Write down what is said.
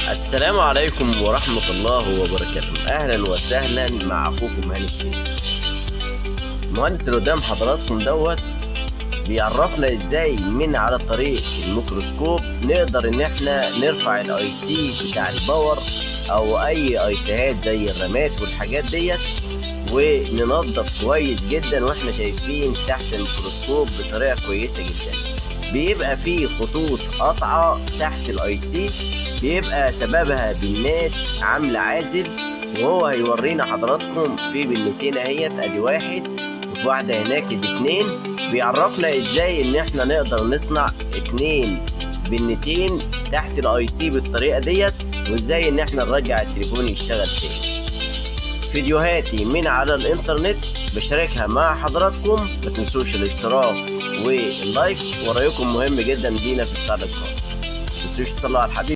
السلام عليكم ورحمة الله وبركاته. أهلا وسهلا مع أخوكم هاني الشيخ. المهندس اللي قدام حضراتكم بيعرفنا إزاي من على طريق الميكروسكوب نقدر إن إحنا نرفع الأي سي بتاع الباور أو أي أي سيات زي الرامات والحاجات ديت، وننظف كويس جدا وإحنا شايفين تحت الميكروسكوب بطريقة كويسة جدا. بيبقى فيه خطوط قطعة تحت الأي سي، بيبقى سببها بنات عاملة عازل، وهو هيورينا حضراتكم في بنتين اهيت، ادي واحد وفي واحدة هناك ادي اتنين. بيعرفنا ازاي ان احنا نقدر نصنع اتنين بنتين تحت الاي سي بالطريقة ديت، وازاي ان احنا نرجع التليفون يشتغل تاني. فيديوهاتي من على الانترنت بشاركها مع حضراتكم، ما تنسوش الاشتراك واللايك، ورأيكم مهم جدا لينا في التعليقات. ما تنسوش تصلوا على الحبيب.